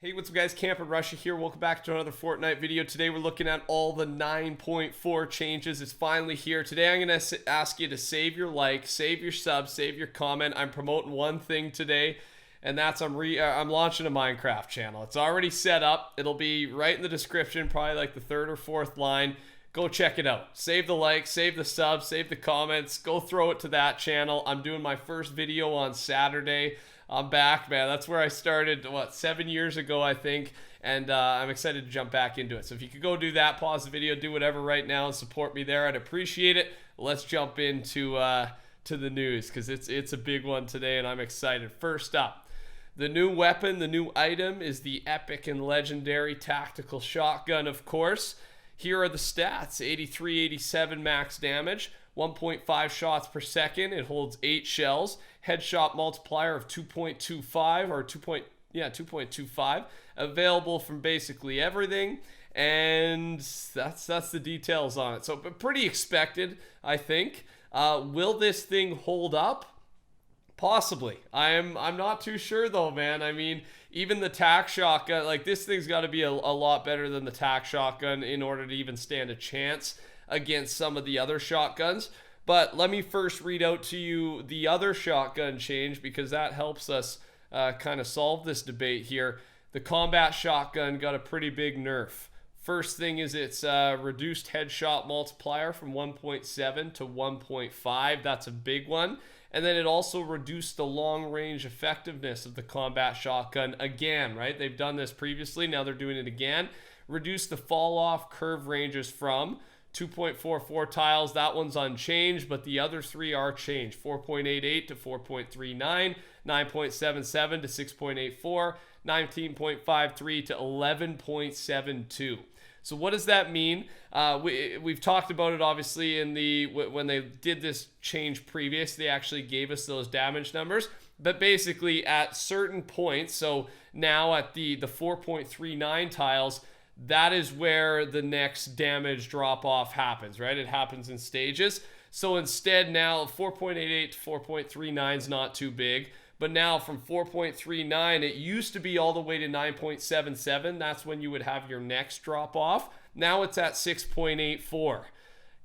Hey, what's up guys, TheCampingRusher here. Welcome back to another Fortnite video. Today we're looking at all the 9.4 changes. It's finally here. Today I'm going to ask you to save your like, save your sub, save your comment. I'm promoting one thing today, and that's I'm launching a Minecraft channel. It's already set up. It'll be right in the description, probably like the third or fourth line. Go check it out. Save the like, save the sub, save the comments. Go throw it to that channel. I'm doing my first video on Saturday. I'm back, man. That's where I started, 7 years ago, I think, and I'm excited to jump back into it. So if you could go do that, pause the video, do whatever right now, and support me there, I'd appreciate it. Let's jump into to the news, because it's a big one today, and I'm excited. First up, the new weapon, the new item is the epic and legendary tactical shotgun, of course. Here are the stats: 83, 87 max damage, 1.5 shots per second. It holds 8 shells. Headshot multiplier of 2.25 or 2.25. Available from basically everything, and that's the details on it. So, but pretty expected, I think. Will this thing hold up? Possibly. I'm not too sure though, man. I mean, even the tac shotgun, like this thing's got to be a lot better than the tac shotgun in order to even stand a chance against some of the other shotguns. But let me first read out to you the other shotgun change, because that helps us kind of solve this debate here. The Combat Shotgun got a pretty big nerf. First thing is it's reduced headshot multiplier from 1.7 to 1.5. That's a big one. And then it also reduced the long range effectiveness of the Combat Shotgun again, right? They've done this previously, now they're doing it again. Reduced the fall off curve ranges from 2.44 tiles, that one's unchanged, but the other three are changed. 4.88 to 4.39, 9.77 to 6.84, 19.53 to 11.72. So what does that mean? We've talked about it obviously in when they did this change previous, they actually gave us those damage numbers. But basically at certain points, so now at the 4.39 tiles, that is where the next damage drop off happens, right? It happens in stages. So instead now 4.88 to 4.39 is not too big. But now from 4.39, it used to be all the way to 9.77. That's when you would have your next drop off. Now it's at 6.84.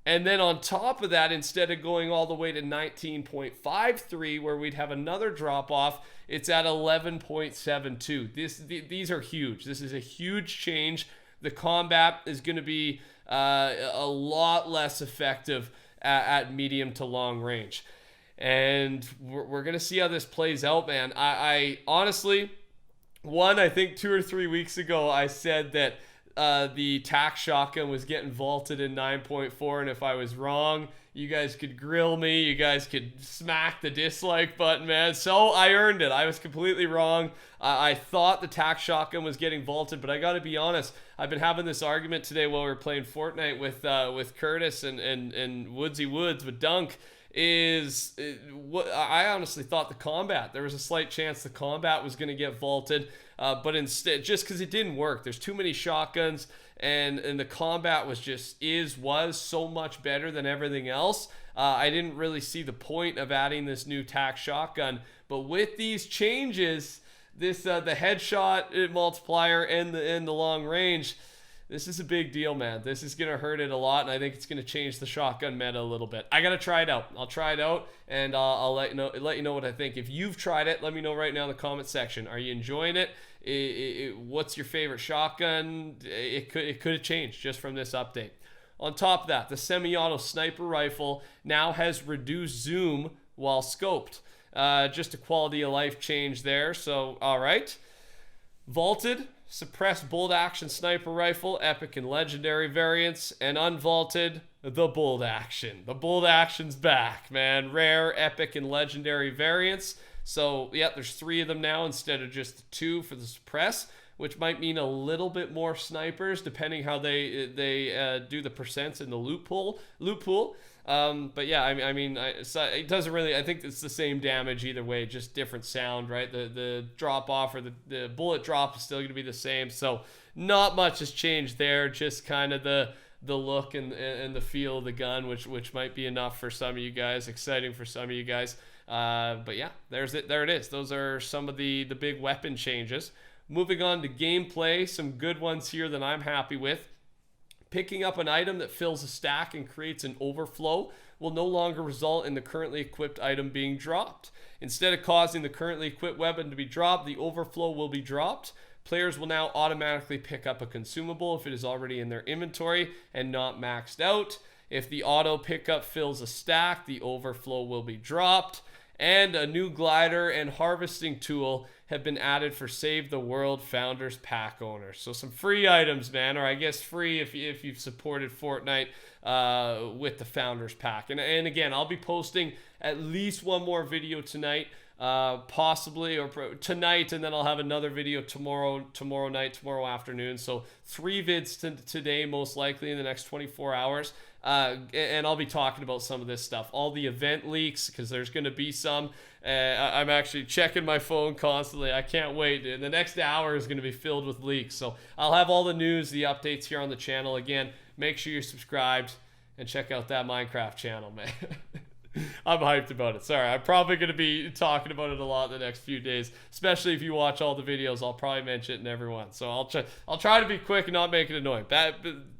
And then on top of that, instead of going all the way to 19.53, where we'd have another drop off, it's at 11.72. These are huge. This is a huge change. The combat is going to be a lot less effective at medium to long range. And we're going to see how this plays out, man. I honestly, I think 2 or 3 weeks ago, I said that the tac shotgun was getting vaulted in 9.4, and if I was wrong, you guys could grill me, you guys could smack the dislike button, man. So I earned it. I was completely wrong. I thought the tac shotgun was getting vaulted, but I gotta be honest, I've been having this argument today while we were playing Fortnite with Curtis and Woodsy Woods with Dunk. I honestly thought there was a slight chance the combat was going to get vaulted, but instead, just because it didn't work, there's too many shotguns, and the combat was so much better than everything else. I didn't really see the point of adding this new tac shotgun, but with these changes, the headshot multiplier and the long range, this is a big deal, man. This is going to hurt it a lot, and I think it's going to change the shotgun meta a little bit. I got to try it out. I'll try it out, and I'll let you know what I think. If you've tried it, let me know right now in the comment section. Are you enjoying it? What's your favorite shotgun? It could have changed just from this update. On top of that, the semi-auto sniper rifle now has reduced zoom while scoped. Just a quality of life change there, so all right. Vaulted, suppressed bolt action sniper rifle, epic and legendary variants, and unvaulted, the bolt action. The bolt action's back, man. Rare, epic, and legendary variants. So yeah, there's 3 of them now instead of just the 2 for the suppress, which might mean a little bit more snipers depending how they do the percents in the loot pool. But yeah, I mean, it doesn't really, I think it's the same damage either way, just different sound, right? The drop off or the bullet drop is still going to be the same. So not much has changed there, just kind of the look and the feel of the gun, which might be enough for some of you guys, exciting for some of you guys. But yeah, there it is. Those are some of the big weapon changes. Moving on to gameplay, some good ones here that I'm happy with. Picking up an item that fills a stack and creates an overflow will no longer result in the currently equipped item being dropped. Instead of causing the currently equipped weapon to be dropped, the overflow will be dropped. Players will now automatically pick up a consumable if it is already in their inventory and not maxed out. If the auto pickup fills a stack, the overflow will be dropped. And a new glider and harvesting tool have been added for Save the World Founders Pack owners. So some free items, man, or I guess free if you've supported Fortnite with the Founders Pack. And again, I'll be posting at least one more video tonight, possibly, or tonight, and then I'll have another video tomorrow night, tomorrow afternoon. So 3 vids today, most likely in the next 24 hours. And I'll be talking about some of this stuff, all the event leaks, because there's going to be some. I'm actually checking my phone constantly. I can't wait. The next hour is going to be filled with leaks. So I'll have all the news, the updates here on the channel. Again, make sure you're subscribed and check out that Minecraft channel, man. I'm hyped about it. Sorry, I'm probably going to be talking about it a lot in the next few days, especially if you watch all the videos. I'll probably mention it in every one. So I'll try to be quick and not make it annoying.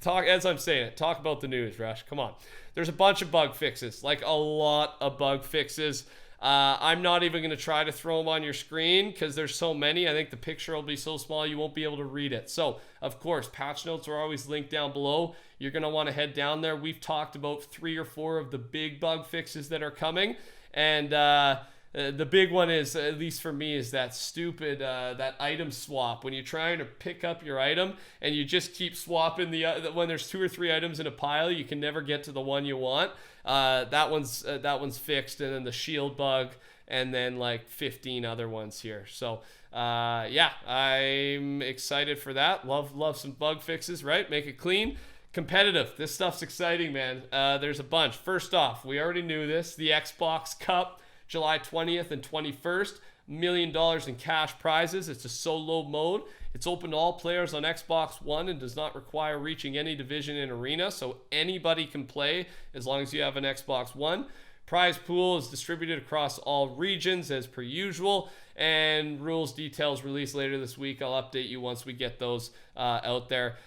Talk as I'm saying it. Talk about the news, Rush. Come on. There's a bunch of bug fixes, like a lot of bug fixes. I'm not even going to try to throw them on your screen because there's so many. I think the picture will be so small you won't be able to read it. So, of course, patch notes are always linked down below. You're going to want to head down there. We've talked about 3 or 4 of the big bug fixes that are coming. And the big one is, at least for me, is that stupid that item swap. When you're trying to pick up your item and you just keep swapping when there's 2 or 3 items in a pile, you can never get to the one you want. That one's fixed, and then the shield bug, and then like 15 other ones here. So yeah, I'm excited for that. Love some bug fixes, right? Make it clean. Competitive. This stuff's exciting, man. There's a bunch. First off, we already knew this. The Xbox Cup, July 20th and 21st. $1 million in cash prizes. It's a solo mode. It's open to all players on Xbox One and does not require reaching any division in Arena, so anybody can play as long as you have an Xbox One. Prize pool is distributed across all regions as per usual, and rules details released later this week. I'll update you once we get those out there.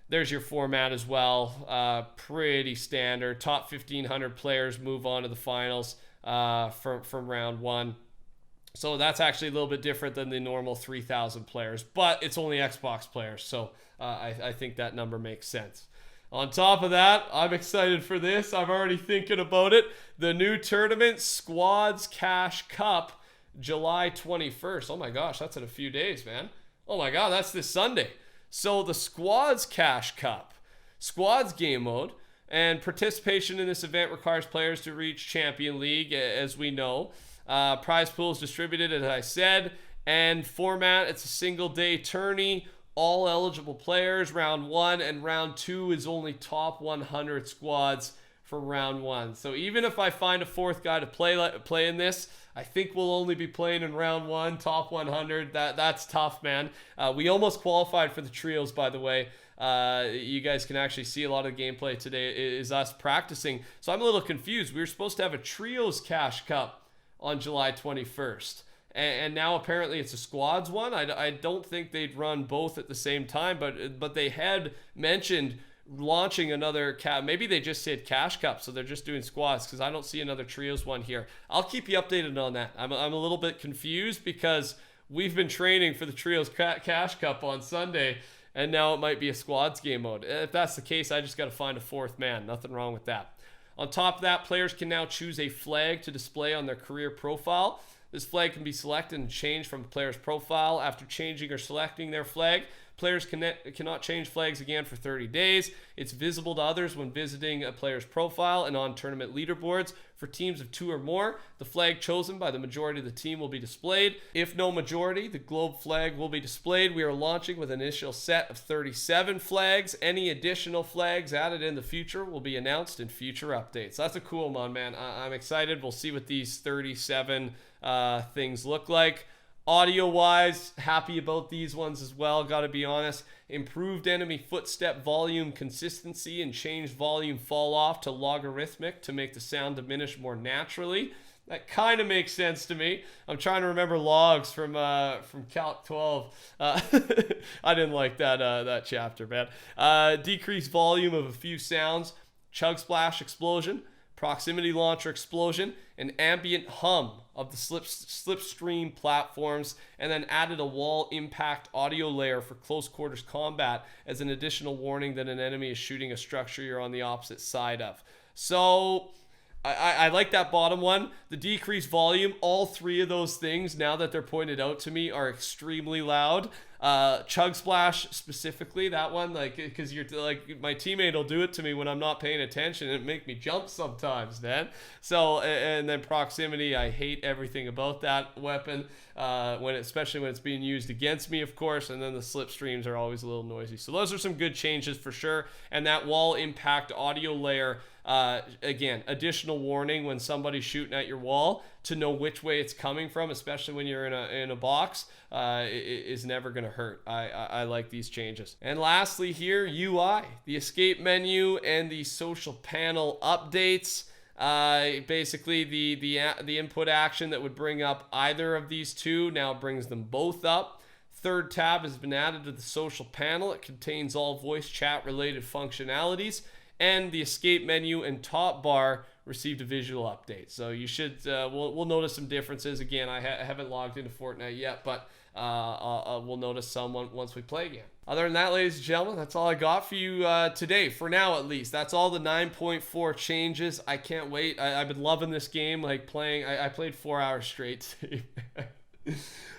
There's your format as well. Pretty standard. Top 1,500 players move on to the finals from round 1. So that's actually a little bit different than the normal 3,000 players, but it's only Xbox players, so I think that number makes sense. On top of that, I'm excited for this. I'm already thinking about it. The new tournament, Squads Cash Cup, July 21st. Oh my gosh, that's in a few days, man. Oh my god, that's this Sunday. So the Squads Cash Cup, Squads game mode, and participation in this event requires players to reach Champion League, as we know. Prize pool is distributed, as I said, and format, it's a single day tourney, all eligible players, round 1, and round 2 is only top 100 squads for round 1. So even if I find a 4th guy to play in this, I think we'll only be playing in round 1, top 100. That's tough, man. We almost qualified for the trios, by the way. You guys can actually see a lot of gameplay today is us practicing. So I'm a little confused. We were supposed to have a trios cash cup on July 21st. And now apparently it's a squads one. I don't think they'd run both at the same time, but they had mentioned launching another cap. Maybe they just said cash cup, so they're just doing squads, because I don't see another trios one here. I'll keep you updated on that. I'm a little bit confused because we've been training for the trios cash cup on Sunday, and now it might be a squads game mode. If that's the case, I just got to find a 4th man. Nothing wrong with that. On top of that, players can now choose a flag to display on their career profile. This flag can be selected and changed from the player's profile. After changing or selecting their flag, players cannot change flags again for 30 days. It's visible to others when visiting a player's profile and on tournament leaderboards. For teams of 2 or more, the flag chosen by the majority of the team will be displayed. If no majority, the globe flag will be displayed. We are launching with an initial set of 37 flags. Any additional flags added in the future will be announced in future updates. That's a cool one, man. I'm excited. We'll see what these 37 things look like. Audio wise, happy about these ones as well, gotta be honest. Improved enemy footstep volume consistency and changed volume fall off to logarithmic to make the sound diminish more naturally. That kind of makes sense to me. I'm trying to remember logs from Calc 12. I didn't like that chapter, man. Decreased volume of a few sounds, chug splash explosion, proximity launcher explosion, an ambient hum of the slipstream platforms, and then added a wall impact audio layer for close quarters combat as an additional warning that an enemy is shooting a structure you're on the opposite side of. So I like that bottom one. The decreased volume, all three of those things, now that they're pointed out to me, are extremely loud. Chug splash specifically, that one, like, because you're like, my teammate will do it to me when I'm not paying attention and it make me jump sometimes, man. So, and then proximity, I hate everything about that weapon, especially when it's being used against me, of course. And then the slipstreams are always a little noisy. So those are some good changes for sure. And that wall impact audio layer, again, additional warning when somebody's shooting at your wall to know which way it's coming from, especially when you're in a box, is never going to hurt. I like these changes. And lastly here, UI, the escape menu and the social panel updates. Basically the input action that would bring up either of these two now brings them both up. Third tab has been added to the social panel. It contains all voice chat related functionalities. And the escape menu and top bar received a visual update. So you should, we'll notice some differences. Again, I haven't logged into Fortnite yet, but we'll notice some once we play again. Other than that, ladies and gentlemen, that's all I got for you today, for now at least. That's all the 9.4 changes. I can't wait. I've been loving this game, like playing. I played 4 hours straight today.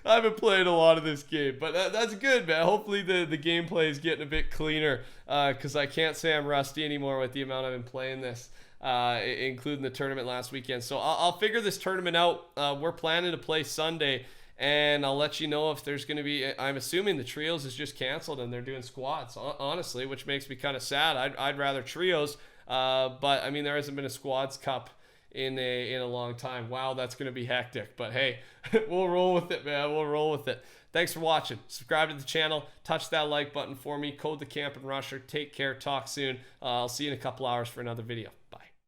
I've been playing a lot of this game, but that's good, man. Hopefully the gameplay is getting a bit cleaner, because I can't say I'm rusty anymore with the amount I've been playing this, including the tournament last weekend. So I'll figure this tournament out. We're planning to play Sunday, and I'll let you know if there's going to be. I'm assuming the trios is just canceled and they're doing squads, honestly, which makes me kind of sad. I'd rather trios, but I mean, there hasn't been a squads cup in a long time. Wow, that's going to be hectic, but hey, we'll roll with it, man. We'll roll with it. Thanks for watching. Subscribe to the channel. Touch that like button for me. Code TheCampingRusher. Take care. Talk soon. I'll see you in a couple hours for another video.